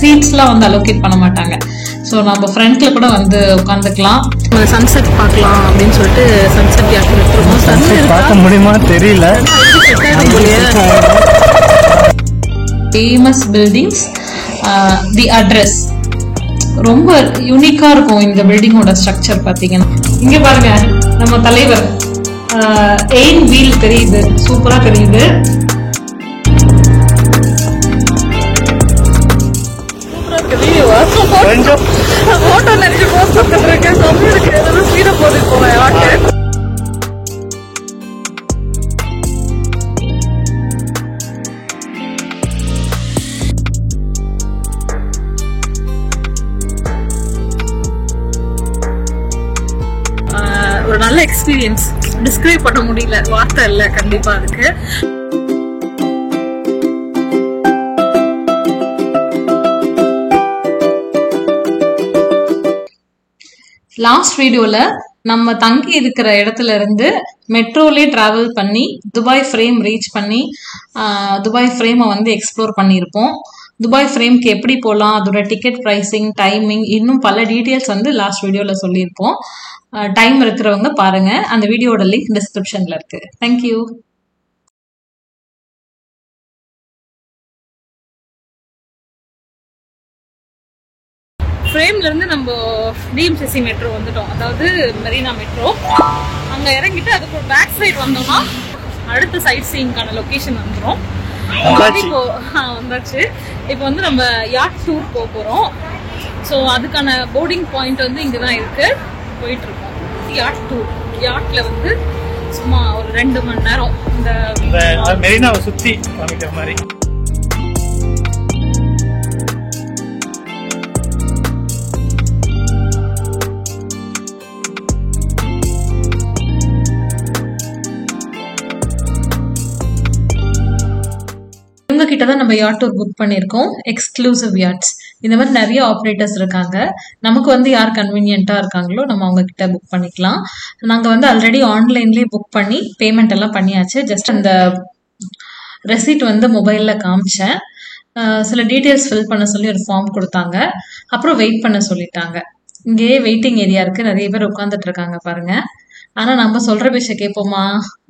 சீட்ஸ்லாம் வந்து அலோகேட் பண்ண மாட்டாங்க. ஸோ நம்ம ஃப்ரண்ட்ல கூட வந்து உட்காந்துக்கலாம். சன்செட் பார்க்கலாம் அப்படின்னு சொல்லிட்டு சன்செட் யாட் எடுத்துருக்கோம். சன்செட் பார்க்க முடியுமா தெரியல. ஃபேமஸ் பில்டிங்ஸ், தி அட்ரஸ் ரொம்ப யூனிக்கா இருக்கும். இந்த பில்டிங்கோட ஸ்ட்ரக்சர் பார்த்தீங்கன்னா இங்க பாருங்க, நம்ம தலைவர் எயின் வீல் தெரியுது, சூப்பரா தெரியுது. ஒரு நல்ல எக்ஸ்பீரியன்ஸ், டிஸ்கிரைப் பண்ண முடியல, வார்த்தை இல்ல கண்டிப்பா அதுக்கு. லாஸ்ட் வீடியோல நம்ம தங்கி இருக்கிற இடத்துல இருந்து மெட்ரோலே டிராவல் பண்ணி துபாய் ஃப்ரேம் ரீச் பண்ணி துபாய் ஃப்ரேமை வந்து எக்ஸ்ப்ளோர் பண்ணியிருப்போம். துபாய் ஃப்ரேம்க்கு எப்படி போகலாம், அதோட டிக்கெட் ப்ரைஸிங், டைமிங், இன்னும் பல டீட்டெயில்ஸ் வந்து லாஸ்ட் வீடியோவில் சொல்லியிருப்போம். டைம் இருக்கிறவங்க பாருங்க, அந்த வீடியோட லிங்க் டிஸ்கிரிப்ஷன்ல இருக்கு. தேங்க்யூ. ஃப்ரேம்ல இருந்து நம்ம டிஎம்சிசி மெட்ரோ வந்துட்டோம், அதாவது மெரினா மெட்ரோ. அங்க இறங்கிட்டு அதுக்கு ஒரு பேக் சைடு வந்தோம்னா அடுத்த சைட் சீயிங்கான லொகேஷன் வந்துடும். இப்போ வந்தாச்சு. இப்போ வந்து நம்ம யாட் டூர் போக போறோம். ஸோ அதுக்கான போர்டிங் பாயிண்ட் வந்து இங்கதான் இருக்கு, போயிட்டு இருக்கோம். யாட் டூர், யாட்ல வந்து சும்மா ஒரு 2 மணி நேரம் இந்த மெரினாவை சுத்தி காமிக்கிற மாதிரி. கிட்ட தான் நம்ம யாட் டூர் புக் பண்ணியிருக்கோம். எக்ஸ்க்ளூசிவ் யாட்ஸ், இந்த மாதிரி நிறைய ஆப்ரேட்டர்ஸ் இருக்காங்க. நமக்கு வந்து யார் கன்வீனியன்ட்டா இருக்காங்களோ நம்ம அவங்க கிட்ட புக் பண்ணிக்கலாம். நாங்கள் வந்து ஆல்ரெடி ஆன்லைன்லேயே புக் பண்ணி பேமெண்ட் எல்லாம் பண்ணியாச்சு. ஜஸ்ட் அந்த ரெசிப்ட் வந்து மொபைலில் காமிச்சேன். சில டீட்டெயில்ஸ் ஃபில் பண்ண சொல்லி ஒரு ஃபார்ம் கொடுத்தாங்க. அப்புறம் வெயிட் பண்ண சொல்லிட்டாங்க. இங்கேயே வெயிட்டிங் ஏரியா இருக்கு, நிறைய பேர் உட்காந்துட்டு இருக்காங்க பாருங்க. ஆனா நம்ம சொல்ற பேச்ச கேட்போமா?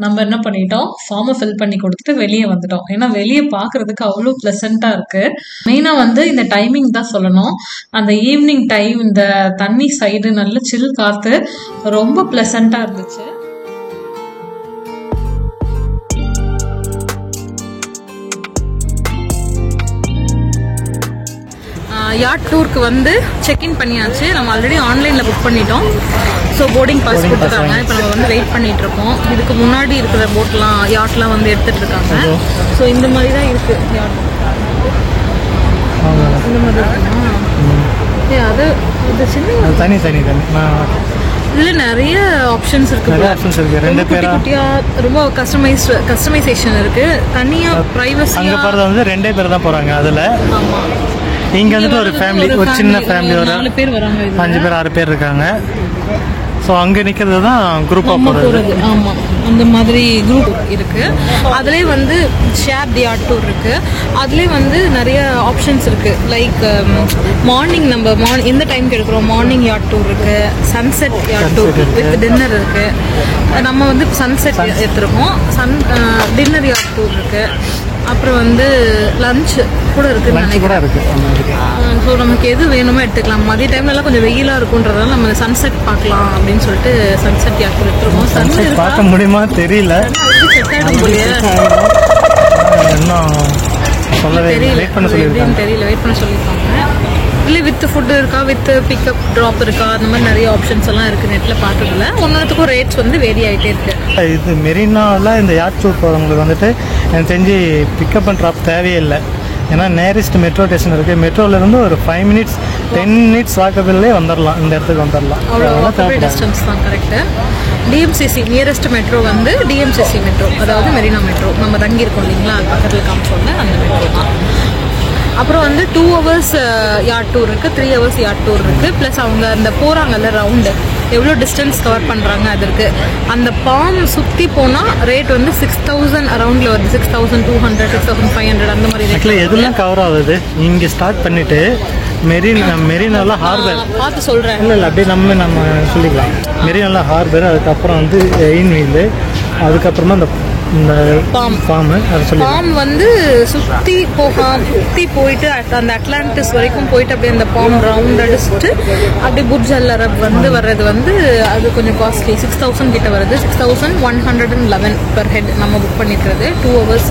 நம்ம என்ன பண்ணிட்டோம், ஃபார்மை ஃபில் பண்ணி கொடுத்துட்டு வெளியே வந்துட்டோம். ஏன்னா வெளியே பாக்குறதுக்கு அவ்வளோ பிளசண்டா இருக்கு. மெயினா வந்து இந்த டைமிங் தான் சொல்லணும். அந்த ஈவினிங் டைம், இந்த தண்ணி சைடு நல்ல சில் காத்து ரொம்ப பிளசண்டா இருந்துச்சு. யாட் டூருக்கு வந்து செக்இன் பண்ணியாச்சு. நம்ம ஆல்ரெடி ஆன்லைனில் புக் பண்ணிட்டோம். ஸோ போர்டிங் பாஸ் கொடுத்துட்டாங்க. இப்போ நம்ம வந்து வெயிட் பண்ணிட்டு இருக்கோம். இதுக்கு முன்னாடி இருக்கிற போட்லாம் யாட்லாம் வந்து எடுத்துட்டு இருக்காங்க. ஸோ இந்த மாதிரி தான் இருக்கு யாட். இந்த மாதிரி இருக்குமா? அது சின்ன தனி தனி தனி இதுல நிறைய ஆப்ஷன்ஸ் இருக்கு. ரெண்டு பேரா குட்டியா ரொம்ப கஸ்டமைசேஷன் இருக்கு. தனியா பிரைவசி. அங்க போறது வந்து 2 பேர் தான் போறாங்க அதுல. ஆமா, இங்க வந்துட்டு ஒரு ஃபேமிலி, ஒரு சின்ன ஃபேமிலி, ஒரு 4 பேர் வராங்க, 5 பேர் 6 பேர் இருக்காங்க. ஸோ அங்கே நிற்கிறது தான் குரூப்பாக போகிறது. ஆமாம், அந்த மாதிரி குரூப் இருக்கு. அதுலேயே வந்து ஷேர் தி யாட் டூர் இருக்கு. அதுலேயே வந்து நிறைய ஆப்ஷன்ஸ் இருக்கு. லைக் மார்னிங் நம்ம எந்த டைமுக்கு எடுக்கிறோம், மார்னிங் யாட் டூர் இருக்கு, sunset yard tour with dinner இருக்கு. நம்ம வந்து சன்செட் எடுத்துருக்கோம். டின்னர் யாட் டூர் இருக்கு. அப்புறம் வந்து லஞ்ச் கூட இருக்குன்னு நினைக்கிறேன். ஸோ நமக்கு எது வேணுமோ எடுத்துக்கலாம். மதிய டைம்லலாம் கொஞ்சம் வெயிலாக இருக்குன்றதால நம்ம சன்செட் பார்க்கலாம் அப்படின்னு சொல்லிட்டு சன்செட் யாட் எடுத்துருக்கோம். சன்செட் பார்க்க முடியுமா தெரியல, வெயிட் பண்ண சொல்லியிருக்காங்க. இல்லை வித் ஃபுட்டு இருக்கா, வித் பிக்கப் ட்ராப் இருக்கா, அந்த மாதிரி நிறைய ஆப்ஷன்ஸ் எல்லாம் இருக்குது. நெட்டில் பார்க்கறதுல ஒன்றுத்துக்கும் ரேட்ஸ் வந்து வேரி ஆகிட்டே இருக்கு. இது மெரினாவில் இந்த யாட் டூர் போகிறவங்களுக்கு வந்துட்டு எனக்கு தெரிஞ்சு பிக்கப் அண்ட் ட்ராப் தேவையே இல்லை. ஏன்னா நேரஸ்ட் மெட்ரோ ஸ்டேஷன் இருக்குது. மெட்ரோலேருந்து ஒரு 5 மினிட்ஸ் 10 மினிட்ஸ் வாக்கபிள்லேயே வந்துடலாம், இந்த இடத்துக்கு வந்துடலாம். அவ்வளோ டிஸ்டன்ஸ் தான். கரெக்டு. டிஎம்சிசி நியரஸ்ட் மெட்ரோ வந்து டிஎம்சிசி மெட்ரோ, அதாவது மெரினா மெட்ரோ. நம்ம தங்கியிருக்கோம் இல்லைங்களா, அது பக்கத்தில் காமிச்சோம்ல அந்த மெட்ரோ தான். அப்புறம் வந்து 2 ஹவர்ஸ் யாட் டூர் இருக்குது, 3 ஹவர்ஸ் யாட் டூர் இருக்குது. ப்ளஸ் அவங்க அந்த போகிறாங்கல்ல ரவுண்டு, எவ்வளோ டிஸ்டன்ஸ் கவர் பண்ணுறாங்க அது இருக்குது. அந்த பாம் சுற்றி போனால் ரேட் வந்து 6000 அரௌண்டில் வருது. 6200 6500 அந்த மாதிரி. ஆக்சுவலி எதுலாம் கவர் ஆகுது இங்கே ஸ்டார்ட் பண்ணிவிட்டு மெரினால ஹார்பர் பார்த்து சொல்கிறேன். இல்லை அப்படியே நம்ம சொல்லிக்கலாம். மெரினால ஹார்பர், அதுக்கப்புறம் வந்து எயின்வீல், அதுக்கப்புறமா இந்த பாம் வந்து சுற்றி போயிட்டு அந்த அட்லாண்டிஸ் வரைக்கும் போயிட்டு அப்படியே அந்த பாம் ரவுண்ட் அடிச்சுட்டு அப்படியே புர்ஜ் அல் அரப் வந்து வர்றது வந்து அது கொஞ்சம் காஸ்ட்லி. 6000 கிட்ட வருது. 6111 பெர் ஹெட் நம்ம புக் பண்ணிக்கிறது. 2 hours.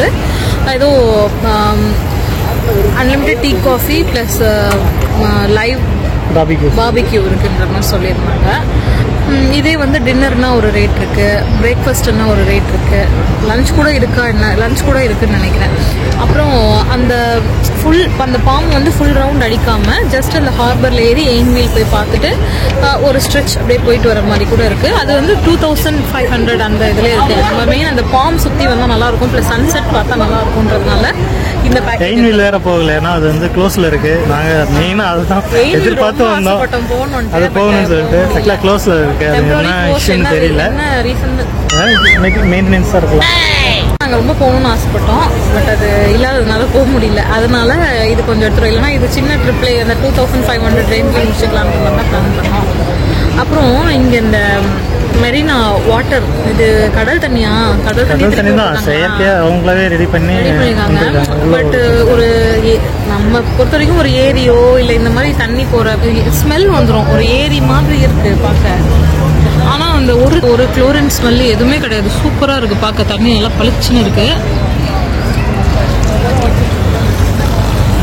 ஏதோ unlimited tea coffee plus live barbecue இருக்குன்ற மாதிரி சொல்லியிருந்தாங்க. இதே வந்து டின்னர்னா ஒரு ரேட் இருக்குது, பிரேக்ஃபாஸ்ட்னா ஒரு ரேட் இருக்குது, லஞ்ச் கூட இருக்குன்னு நினைக்கிறேன். அப்புறம் அந்த அந்த பாம் வந்து ஃபுல் ரவுண்ட் அடிக்காமல் ஜஸ்ட் அந்த ஹார்பரில் ஏறி எயின்வீல் போய் பார்த்துட்டு ஒரு ஸ்ட்ரெச் அப்படியே போயிட்டு வர மாதிரி கூட இருக்குது. அது வந்து 2500 அந்த இதில் இருக்குது. நம்ம மெயின் அந்த பாம் சுற்றி வந்தால் நல்லாயிருக்கும், ப்ளஸ் சன்செட் பார்த்தா நல்லா இருக்கும்ன்றதுனால இந்த பேக்கேஜ். எயின்வீல் வேற போகல, ஏன்னா அது வந்து க்ளோஸில் இருக்குது. நாங்கள் மெயினாக அதுதான் எதிர்பார்த்து வந்தோம், அது போகணும்னு சொல்லிட்டு. ஆக்சுவலாக க்ளோஸில் இருக்குது. அது என்ன விஷயம்னு தெரியல, மெயின்டெனன்ஸாக இருக்கலாம். நாங்கள் ரொம்ப போகணும்னு ஆசைப்பட்டோம், பட் அது இல்லாததுனால போக முடியல. அதனால இது கொஞ்சம் எடுத்துரும். இல்லைனா இது சின்ன ட்ரிப்லே அந்த 2500 ரேஞ்சில் முடிச்சுக்கலான்ற மாதிரி தான் பிளான் பண்ணோம். அப்புறம் இங்கே இந்த மெரினா வாட்டர், இது கடல் தண்ணி தான் செயற்கையாக அவங்களாவே ரெடி பண்ணிருக்காங்க. பட் ஒரு நம்ம பொறுத்த வரைக்கும் ஒரு ஏரியோ இல்லை இந்த மாதிரி தண்ணி போகிற ஸ்மெல் வந்துடும். ஒரு ஏரி மாதிரி இருக்குது பார்க்க. ஆனால் அந்த ஒரு குளோரின் ஸ்மெல் எதுவுமே கிடையாது. சூப்பராக இருக்குது பார்க்க. தண்ணி நல்லா பளிச்சுன்னு இருக்குது.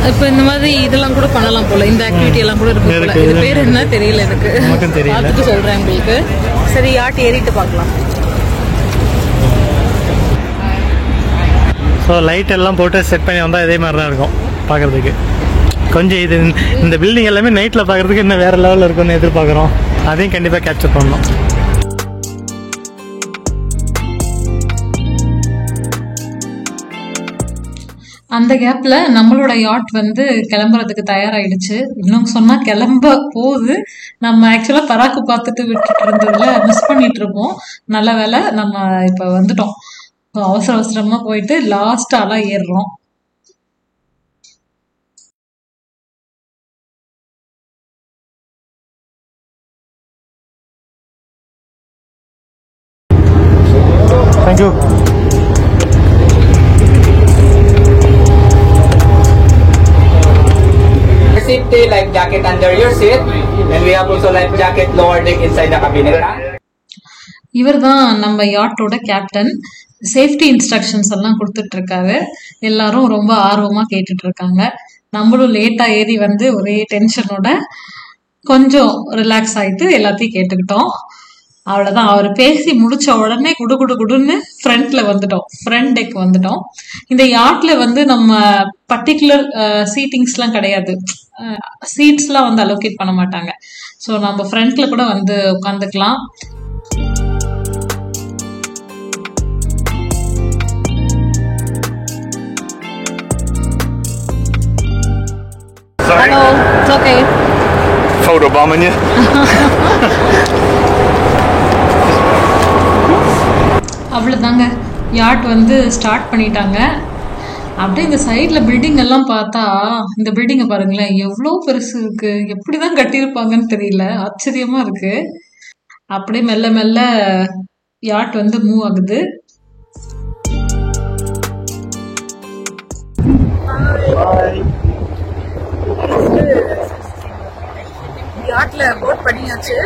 இப்போ இந்த மாதிரி இதெல்லாம் கூட பண்ணலாம் போல, இந்த ஆக்டிவிட்டி எல்லாம் கூட இருக்கு போல. இது பேர் என்ன தெரியல எனக்கு, பார்த்துட்டு சொல்கிறேன் உங்களுக்கு. சரி, யாட் ஏறிட்டு பார்க்கலாம். ஸோ லைட் எல்லாம் போட்டு செட் பண்ணி வந்தால் இதே மாதிரி தான் இருக்கும் பார்க்குறதுக்கு. கொஞ்சம் இந்த பில்டிங் எல்லாமே நைட்டில் பார்க்குறதுக்கு இன்னும் வேறு லெவலில் இருக்கும்னு எதிர்பார்க்குறோம். அதையும் கண்டிப்பாக கேப்சர் பண்ணணும். அந்த கேப்ல நம்மளோட யாட் வந்து கிளம்புறதுக்கு தயாராயிடுச்சு. இன்னும் சொன்னா கிளம்ப போகுது. நம்ம ஆக்சுவலா பராக்கு பார்த்துட்டு விட்டுட்டு இருந்ததுல மிஸ் பண்ணிட்டு இருப்போம். நல்ல வேலை நம்ம இப்ப வந்துட்டோம். அவசர அவசரமா போயிட்டு லாஸ்ட் ஆளா ஏறுறோம். Thank you. Safety life jacket under your seat, and we have also life jacket lower deck inside the cabinet. இவர் தான் நம்ம யாட்டோட கேப்டன். சேஃப்டி இன்ஸ்ட்ரக்ஷன்ஸ் எல்லாம் கொடுத்துட்டு இருக்காரு. எல்லாரும் ரொம்ப ஆர்வமா கேட்டுட்டு இருக்காங்க. நம்மளும் லேட்டா ஏறி வந்து ஒரே டென்ஷனோட கொஞ்சம் ரிலாக்ஸ் ஆயிட்டு எல்லாத்தையும் கேட்டுக்கிட்டோம். அவ்வளோதான். அவர் பேசி முடிச்ச உடனே குடுன்னு ஃப்ரண்ட்ல வந்துட்டோம், ஃப்ரண்ட் டெக் வந்துட்டோம். இந்த யாட்ல வந்து நம்ம பர்டிகுலர் சீட்டிங்ஸ்லாம் கிடையாது, சீட்ஸ்லாம் வந்து அலோகேட் பண்ண மாட்டாங்க. ஸோ நம்ம ஃப்ரண்ட்ல கூட வந்து உட்காந்துக்கலாம். Hello, it's okay. Photobombing you. அவ்வளோதாங்க, யாட் வந்து ஸ்டார்ட் பண்ணிட்டாங்க. அப்படியே இந்த சைடில் பில்டிங் எல்லாம் பார்த்தா, இந்த பில்டிங்கை பாருங்களேன் எவ்வளோ பெருசு இருக்கு. எப்படி தான் கட்டியிருப்பாங்கன்னு தெரியல, ஆச்சரியமா இருக்கு. அப்படியே மெல்ல மெல்ல யாட் வந்து மூவ் ஆகுது. யாட்ல போட் பண்ணியாச்சு,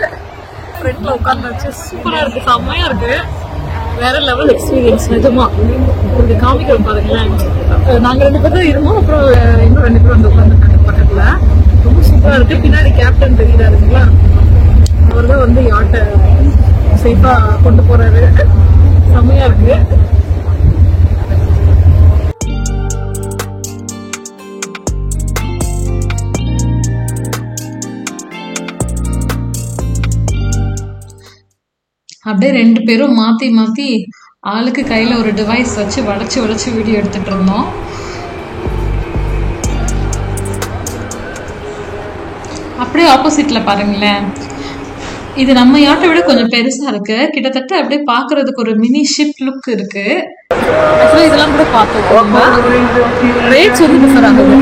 ஃப்ரண்ட்ல உட்காந்தாச்சு. சூப்பரா இருக்கு, செம்மையா இருக்கு. வேற லெவல் எக்ஸ்பீரியன்ஸ் நிஜமா. உங்களுக்கு காமிக்கிறோம் பாருங்களேன். நாங்க 2 பேர் தான் இருந்தோம், அப்புறம் இன்னும் 2 பேர் வந்து உட்காந்துருக்காங்க பக்கத்துல. ரொம்ப சூப்பரா இருக்கு. பின்னாடி கேப்டன் தெரியுறாருங்களா, அவர் தான் வந்து யாட்டை சேஃபா கொண்டு போறாரு. செம்மையா இருக்கு. அப்படியே 2 பேரும் மாத்தி மாத்தி ஆளுக்கு கையில ஒரு டிவைஸ் வச்சு வளைச்சு வீடியோ எடுத்துட்டு இருந்தோம். அப்படியே ஆப்போசிட்ல பாருங்களேன், இது நம்ம யாட்டை விட கொஞ்சம் பெருசா இருக்கு. கிட்டத்தட்ட அப்படியே பாக்குறதுக்கு ஒரு மினி ஷிப் லுக் இருக்கு. ஆக்சுவலா இதெல்லாம் கூட பார்த்தோம். ரேட்ஸ் வந்து டிஃபர் ஆகுது.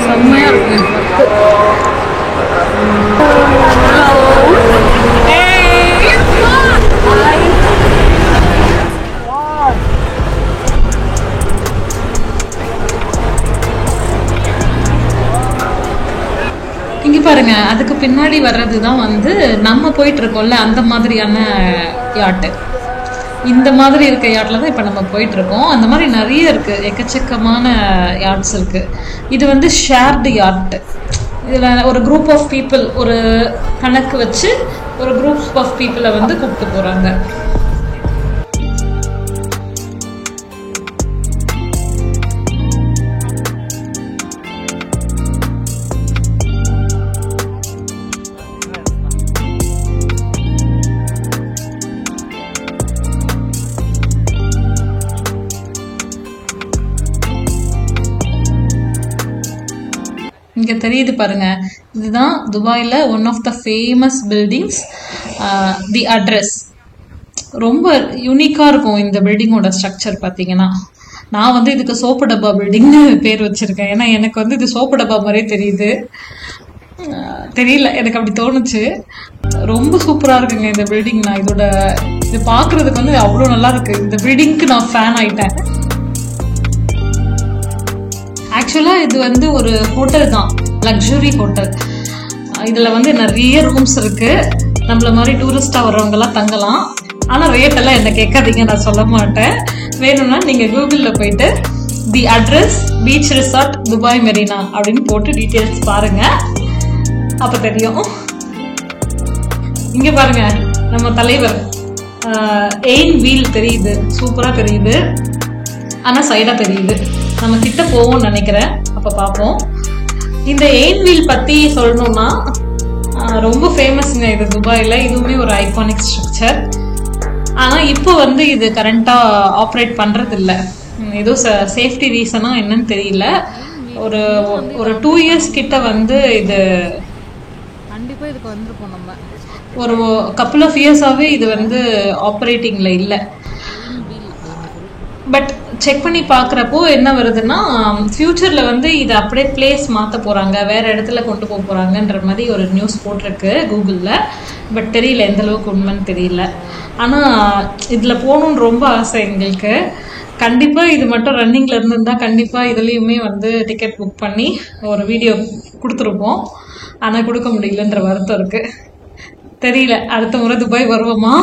செம்மையா இருக்கு. இங்க பாருங்க, அதுக்கு பின்னாடி வர்றதுதான் வந்து நம்ம போயிட்டு இருக்கோம்ல அந்த மாதிரியான யாட்டு. இந்த மாதிரி இருக்க யாட்ல தான் இப்ப நம்ம போயிட்டு இருக்கோம். அந்த மாதிரி நிறைய இருக்கு, எக்கச்சக்கமான யாட்ஸ் இருக்கு. இது வந்து ஷேர்டு யாட். இதுல ஒரு குரூப் ஆஃப் பீப்புள், ஒரு கணக்கு வச்சு ஒரு குரூப் ஆஃப் பீப்புளை வந்து கூப்பிட்டு போறாங்க. இங்க தெரியுது பாருங்க, இதுதான் துபாயில one of the famous buildings, the address. ரொம்ப யூனிக்கா இருக்கும் இந்த பில்டிங்கோட ஸ்ட்ரக்சர். பாத்தீங்கன்னா நான் வந்து இதுக்கு சோப்பு டப்பா பில்டிங்னு பேர் வச்சிருக்கேன். ஏன்னா எனக்கு வந்து இது சோப்பு டப்பா மாதிரியே தெரியுது. தெரியல, எனக்கு அப்படி தோணுச்சு. ரொம்ப சூப்பரா இருக்குங்க இந்த பில்டிங். நான் இது பாக்குறதுக்கு வந்து அவ்வளோ நல்லா இருக்கு. இந்த பில்டிங்க்கு நான் ஃபேன் ஆயிட்டேன். ஆக்சுவலா இது வந்து ஒரு ஹோட்டல் தான், லக்ஸுரி ஹோட்டல். இதுல வந்து நிறைய ரூம்ஸ் இருக்கு. நம்மள மாதிரி டூரிஸ்டா வர்றவங்க எல்லாம் தங்கலாம். ஆனா ரேட் எல்லாம் என்ன கேட்காதீங்க, நான் சொல்ல மாட்டேன். வேணும்னா நீங்க கூகுள்ல போயிட்டு தி address beach resort Dubai Marina அப்படின்னு போட்டு டீட்டெயில்ஸ் பாருங்க, அப்ப தெரியும். இங்க பாருங்க, நம்ம தலைவர் எயின் வீல் தெரியுது, சூப்பரா தெரியுது. ஆனா சைடா தெரியுது. நம்ம கிட்ட போவோம்னு நினைக்கிறேன், அப்ப பாப்போம். இந்த எயின் வீல் பத்தி சொல்லணும்னா ரொம்ப ஃபேமஸ்ங்க இது துபாயில. இதுவுமே ஒரு ஐகானிக் ஸ்ட்ரக்சர். ஆனா இப்போ வந்து இது கரண்டா ஆப்ரேட் பண்றது இல்ல. ஏதோ சேஃப்டி ரீசனா என்னன்னு தெரியல. ஒரு 2 years கிட்ட வந்து இது கண்டிப்பா இதுக்கு வந்திருப்போம். நம்ம ஒரு கப்புள் ஆஃப் இயர்ஸாவே இது வந்து ஆப்ரேட்டிங்ல இல்லை. பட் செக் பண்ணி பார்க்குறப்போ என்ன வருதுன்னா, ஃபியூச்சர்ல வந்து இதை அப்படியே பிளேஸ் மாற்ற போறாங்க, வேற இடத்துல கொண்டு போக போறாங்கன்ற மாதிரி ஒரு நியூஸ் போட்டிருக்கு கூகுளில். பட் தெரியல எந்த அளவுக்கு உண்மைன்னு தெரியல. ஆனால் இதில் போகணுன்னு ரொம்ப ஆசை எங்களுக்கு. கண்டிப்பாக இது மட்டும் ரன்னிங்கில் இருந்திருந்தா கண்டிப்பாக இதுலேயுமே வந்து டிக்கெட் புக் பண்ணி ஒரு வீடியோ கொடுத்துருப்போம். ஆனால் கொடுக்க முடியலன்ற வருத்தம் இருக்குது. தெரியல, அடுத்த முறை துபாய் வருவோமா,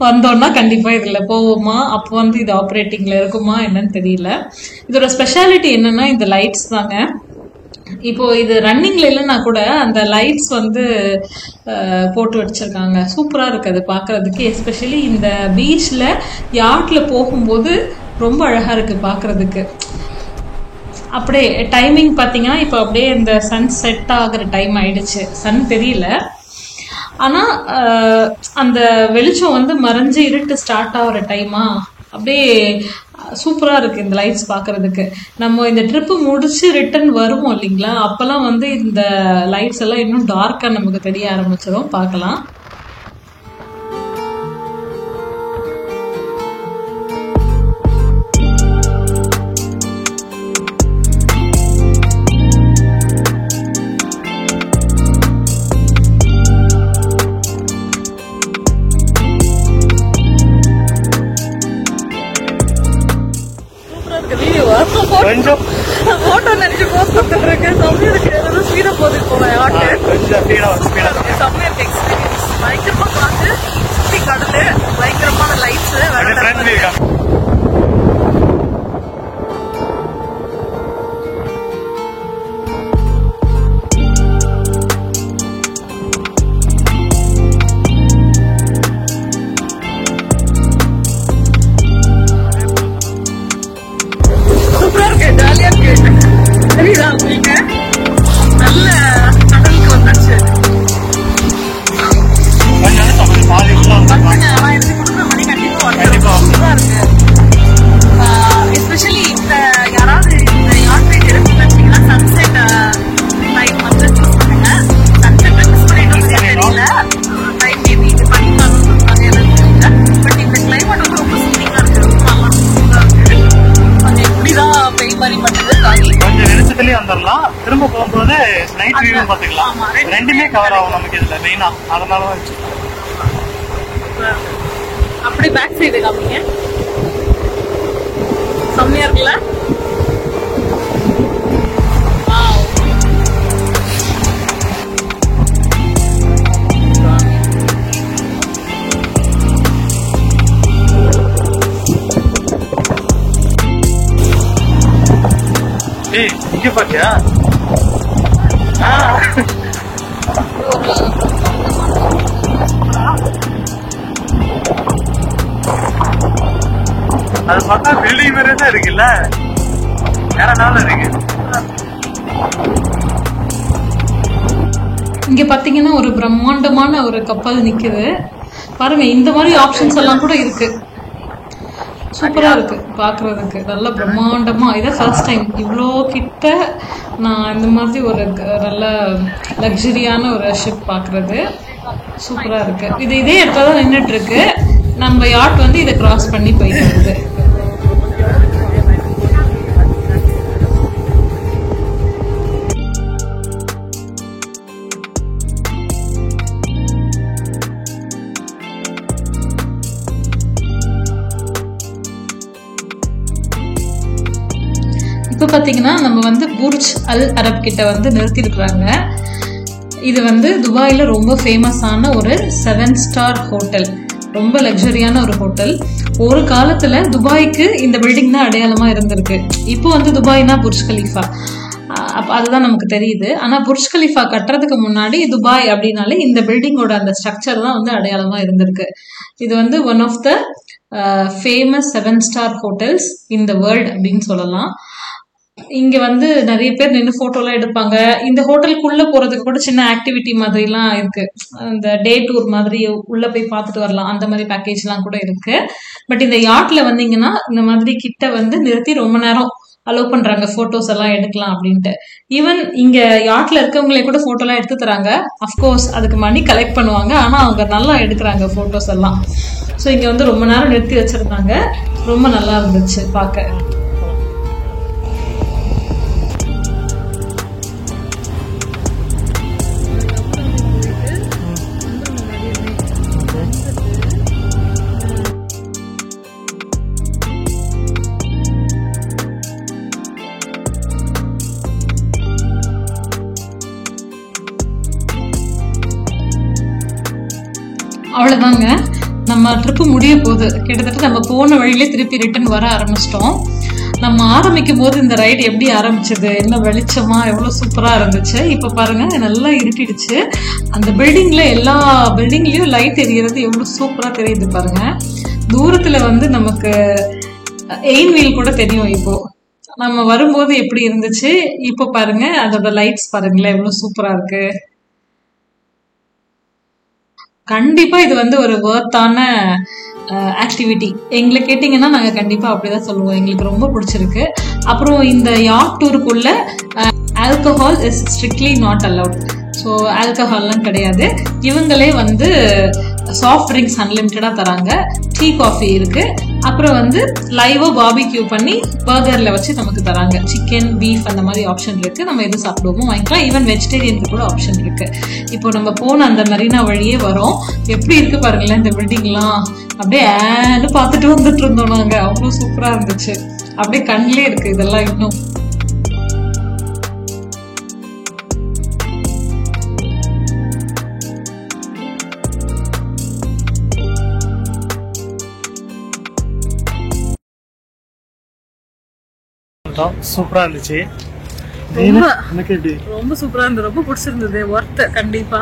வந்தோம்னா கண்டிப்பா இதுல போவோமா, அப்போ வந்து இது ஆப்ரேட்டிங்ல இருக்குமா என்னன்னு தெரியல. இதோட ஸ்பெஷாலிட்டி என்னன்னா இந்த லைட்ஸ் தாங்க. இப்போ இது ரன்னிங்ல இல்லைன்னா கூட அந்த லைட்ஸ் வந்து போட்டு வச்சிருக்காங்க. சூப்பரா இருக்கு அது பாக்குறதுக்கு. எஸ்பெஷலி இந்த பீச்ல யாட்ல போகும்போது ரொம்ப அழகா இருக்கு பாக்குறதுக்கு. அப்படியே டைமிங் பாத்தீங்கன்னா இப்போ அப்படியே இந்த சன் செட் ஆகுற டைம் ஆயிடுச்சு. சன் தெரியல, ஆனா அந்த வெளிச்சம் வந்து மறைஞ்சு இருட்டு ஸ்டார்ட் ஆகிற டைமா அப்படியே சூப்பரா இருக்கு இந்த லைட்ஸ் பாக்குறதுக்கு. நம்ம இந்த ட்ரிப்பு முடிச்சு ரிட்டர்ன் வருவோம் இல்லைங்களா, அப்பெல்லாம் வந்து இந்த லைட்ஸ் எல்லாம் இன்னும் டார்க்கா நமக்கு தெரிய ஆரம்பிச்சிடும். பார்க்கலாம். போட்டோ நினைச்சு போஸ்ட் கொடுத்துட்டு இருக்கேன். செம்மையா இருக்கு. ஏதாவது ஸ்பீடா போகுது போவேன் ஆட்டு. செம்மையா இருக்கு எக்ஸ்பீரியன்ஸ். பயங்கரமா காத்து, சுத்தி கடலு, பயங்கரமான லைட்ஸ். சூப்பரா இருக்கு, ஜாலியா இருக்கு. தெரியுதா உங்களுக்கு? நல்ல கடலுக்கு வந்துச்சு. பசங்க நான் எடுத்து கொடுக்குற மாதிரி கண்டிப்பா சூப்பரா இருக்கு. எஸ்பெஷலி இந்த யாராவது இந்த யாத்திரை எடுத்து வச்சீங்கன்னா சன்செட் டைம் வந்து சூஸ் பண்ணுங்க. சன்செட் மிஸ் பண்ணிட்டோம் தெரியல. மாதிரி பண்ணுது காகி. கொஞ்சம் வெளிச்சத்துலயே வந்துடலாம், திரும்ப போகும்போது நைட் வியூ பாத்துக்கலாம். ரெண்டுமே கவர் ஆகும் நமக்கு இதுல மெயினா, அதனாலதான் வச்சு. அப்படி பேக் சைடு காமிங்க, செம்மையா இருக்குல்ல. ஏய், இங்க பாத்தியா? அது பார்த்தா பில்டிங் மாதிரியே தான் இருக்குல்ல, வேற நாள் இருக்கு. இங்க பாத்தீங்கன்னா ஒரு பிரம்மாண்டமான ஒரு கப்பல் நிக்குது பாருங்க. இந்த மாதிரி ஆப்ஷன்ஸ் எல்லாம் கூட இருக்கு, சூப்பரா இருக்கு பாக்குறதுக்கு, நல்ல பிரம்மாண்டமா. இதான் ஃபர்ஸ்ட் டைம் இவ்வளோ கிட்ட நான் இந்த மாதிரி ஒரு நல்ல லக்ஸரியான ஒரு ஷிப் பாக்குறது. சூப்பரா இருக்கு. இது இதே இடத்துல தான் நின்றுட்டு இருக்கு. நம்ம யாட் வந்து இதை கிராஸ் பண்ணி போயிட்டு வருது. இப்போ பார்த்தீங்கன்னா நம்ம வந்து புர்ஜ் அல் அரப் கிட்ட வந்து நிறுத்திருக்கிறாங்க. இது வந்து துபாயில் ரொம்ப ஃபேமஸான ஒரு 7 ஸ்டார் ஹோட்டல், ரொம்ப லக்ஸரியான ஒரு ஹோட்டல். ஒரு காலத்தில் துபாய்க்கு இந்த பில்டிங் தான் அடையாளமாக இருந்திருக்கு. இப்போ வந்து துபாய்னா புர்ஜ் கலீஃபா, அப்போ அதுதான் நமக்கு தெரியுது. ஆனால் புர்ஜ் கலீஃபா கட்டுறதுக்கு முன்னாடி துபாய் அப்படின்னாலே இந்த பில்டிங்கோட அந்த ஸ்ட்ரக்சர் தான் வந்து அடையாளமாக இருந்திருக்கு. இது வந்து one of the famous 7 star hotels in the world அப்படின்னு சொல்லலாம். இங்க வந்து நிறைய பேர் நின்று போட்டோலாம் எடுப்பாங்க. இந்த ஹோட்டலுக்குள்ள போறதுக்கு கூட சின்ன ஆக்டிவிட்டி மாதிரிலாம் இருக்கு, அந்த டே டூர் மாதிரி உள்ள போய் பார்த்துட்டு வரலாம், அந்த மாதிரி பேக்கேஜ்லாம் கூட இருக்கு. பட் இந்த யாட்ல வந்தீங்கன்னா இந்த மாதிரி கிட்ட வந்து நிறுத்தி ரொம்ப நேரம் அலோவ் பண்றாங்க, போட்டோஸ் எல்லாம் எடுக்கலாம் அப்படின்ட்டு. ஈவன் இங்க யாட்ல இருக்கவங்களே கூட போட்டோலாம் எடுத்து தராங்க. அஃப்கோர்ஸ் அதுக்கு மணி கலெக்ட் பண்ணுவாங்க, ஆனா அவங்க நல்லா எடுக்கிறாங்க போட்டோஸ் எல்லாம். ஸோ இங்க வந்து ரொம்ப நேரம் நிறுத்தி வச்சிருந்தாங்க, ரொம்ப நல்லா இருந்துச்சு பார்க்க. அவ்வளவுதாங்க, நம்ம ட்ரிப்பு முடிய போகுது. கிட்டத்தட்ட நம்ம போன வழியிலே திருப்பி ரிட்டர்ன் வர ஆரம்பிச்சிட்டோம். நம்ம ஆரம்பிக்கும் போது இந்த ரைடு எப்படி ஆரம்பிச்சது, என்ன வெளிச்சமா எவ்வளவு சூப்பரா இருந்துச்சு. இப்ப பாருங்க நல்லா இருட்டிடுச்சு. அந்த பில்டிங்ல எல்லா பில்டிங்லயும் லைட் எரியறது எவ்வளவு சூப்பரா தெரியுது பாருங்க. தூரத்துல வந்து நமக்கு எயின் வீல் கூட தெரியும். இப்போ நம்ம வரும்போது எப்படி இருந்துச்சு, இப்போ பாருங்க அதோட லைட்ஸ் பாருங்களேன் எவ்வளவு சூப்பரா இருக்கு. கண்டிப்பா இது வந்து ஒரு வர்த்தான ஆக்டிவிட்டி. எங்களை கேட்டீங்கன்னா நாங்க கண்டிப்பா அப்படிதான் சொல்லுவோம், எங்களுக்கு ரொம்ப பிடிச்சிருக்கு. அப்புறம் இந்த யாட் டூருக்குள்ள alcohol is strictly not allowed. So ஆல்கஹால்லாம் கிடையாது. இவங்களே வந்து சாஃப்ட் ட்ரிங்க்ஸ் அன்லிமிட்டடா தராங்க, டீ காஃபி இருக்கு. அப்புறம் வந்து லைவா பார்பிக்யூ பண்ணி பர்கர்ல வச்சு நமக்கு தராங்க. சிக்கன், பீஃப் அந்த மாதிரி ஆப்ஷன் இருக்கு. நம்ம எது சாப்பிடுவோமோ வாங்கிக்கலாம். ஈவன் வெஜிடேரியனுக்கு கூட ஆப்ஷன் இருக்கு. இப்போ நம்ம போன அந்த மரீனா வழியே வரோம். எப்படி இருக்கு பாருங்களேன் இந்த பில்டிங்லாம். அப்படியே ஏன்னு பார்த்துட்டு வந்துட்டு இருந்தோம் நாங்க. அவ்வளோ சூப்பரா இருந்துச்சு, அப்படியே கண்ணிலே இருக்கு இதெல்லாம் இன்னும். சூப்பரா இருந்துச்சு, ரொம்ப சூப்பரா இருந்தது, ரொம்ப பிடிச்சிருந்தது. ஒர்த் கண்டிப்பா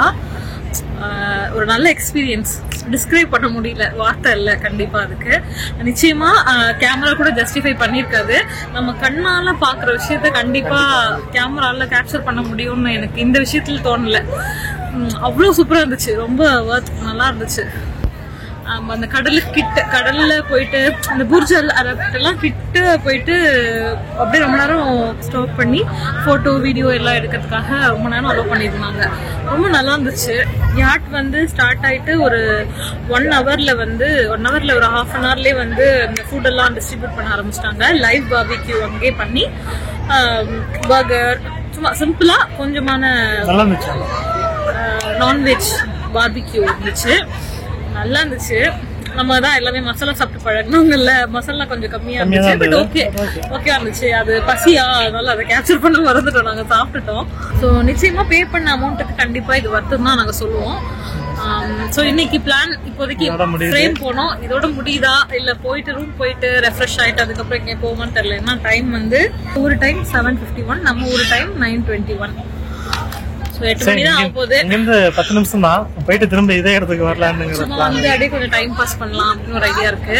ஒரு நல்ல எக்ஸ்பீரியன்ஸ், டிஸ்கிரைப் பண்ண முடியல, வார்த்தை இல்லை கண்டிப்பா. அதுக்கு நிச்சயமா கேமரா கூட ஜஸ்டிஃபை பண்ணிருக்காது. நம்ம கண்ணால பாக்குற விஷயத்த கண்டிப்பா கேமரால கேப்சர் பண்ண முடியும்னு எனக்கு இந்த விஷயத்துல தோணல. அவ்வளவு சூப்பரா இருந்துச்சு, ரொம்ப ஒர்த், நல்லா இருந்துச்சு. அந்த கடல்ல போயிட்டு அந்த புர்ஜல் எல்லாம் கிட்ட போயிட்டு அப்படியே ரொம்ப நேரம் ஸ்டாப் பண்ணி போட்டோ வீடியோ எல்லாம் எடுக்கிறதுக்காக ரொம்ப நேரம் அலோவ் பண்ணியிருந்தாங்க. ரொம்ப நல்லா இருந்துச்சு. யாட் வந்து ஸ்டார்ட் ஆயிட்டு ஒரு 1 ஹவர்ல ஒரு half an hourலயே வந்து இந்த ஃபுட் எல்லாம் டிஸ்ட்ரிபியூட் பண்ண ஆரம்பிச்சிட்டாங்க. லைவ் பார்பிக்யூ அங்கேயே பண்ணி பர்கர் சும்மா சிம்பிளா கொஞ்சமான நான்வெஜ் பார்பிக்யூ இருந்துச்சு. நல்லா இருந்துச்சு. நம்ம தான் எல்லாமே மசாலா சாப்பிட்டு பழகணுங்கல்ல, மசாலா கொஞ்சம் கம்மியா இருந்துச்சு. பட் ஓகே இருந்துச்சு. அது பசியா, அதனால அதை கேப்சர் பண்ண மறந்துட்டோம். நாங்க சாப்பிட்டுட்டோம். ஸோ நிச்சயமா பே பண்ண அமௌண்ட்டுக்கு கண்டிப்பா இது வர்த்துன்னு தான் நாங்க சொல்லுவோம். ஸோ இன்னைக்கு பிளான் இப்போதைக்கு ஃப்ரேம் போனோம். இதோட முடியுதா இல்ல போயிட்டு ரூம் போயிட்டு ரெஃப்ரெஷ் ஆயிட்டு அதுக்கப்புறம் எங்க போவோம்னு தெரியல. ஏன்னா டைம் வந்து ஒரு டைம் 7:51, நம்ம ஒரு டைம் 9:21. 8 மணி தான் ஆக போகுது. 10 நிமிஷம் தான் போயிட்டு திரும்ப இதே இடத்துக்கு வரலான்னு அப்படியே கொஞ்சம் டைம் பாஸ் பண்ணலாம் அப்படின்னு ஒரு ஐடியா இருக்கு.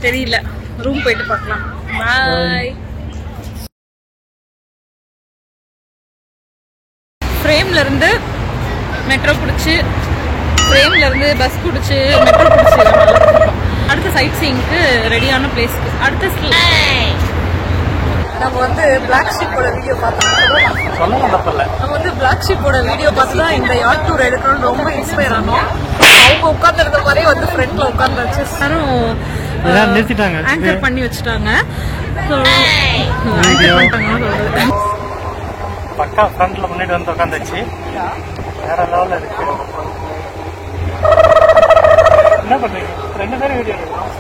தெரியல, ரூம் போயிட்டு பார்க்கலாம். பாய். ஃப்ரேம்ல இருந்து மெட்ரோ பிடிச்சி, ஃப்ரேம்ல இருந்து பஸ் பிடிச்சி மெட்ரோ பிடிச்சி அடுத்த சைட் சீயிங்க்கு ரெடியான பிளேஸ்க்கு அடுத்த நம்ம வந்து பிளாக் ஷிப்போட வீடியோ பார்த்தோம். நம்ம வந்து பிளாக் ஷிப்போட வீடியோ பார்த்து தான் இந்த யாட் டூர் எடுக்கணும்னு ரொம்ப இன்ஸ்பயர் ஆனோம். அவங்க உட்கார்ந்து இருந்த மாதிரியே வந்து ஃப்ரெண்ட்ல உட்கார்ந்து வச்சு ஆங்கர் பண்ணி வச்சுட்டாங்க. பக்கா ஃப்ரண்ட்ல முன்னாடி வந்து உட்காந்துச்சு. வேற லெவல்ல இருக்கு. என்ன பண்றீங்க? 2 பேரும் வீடியோ எடுக்கணும்.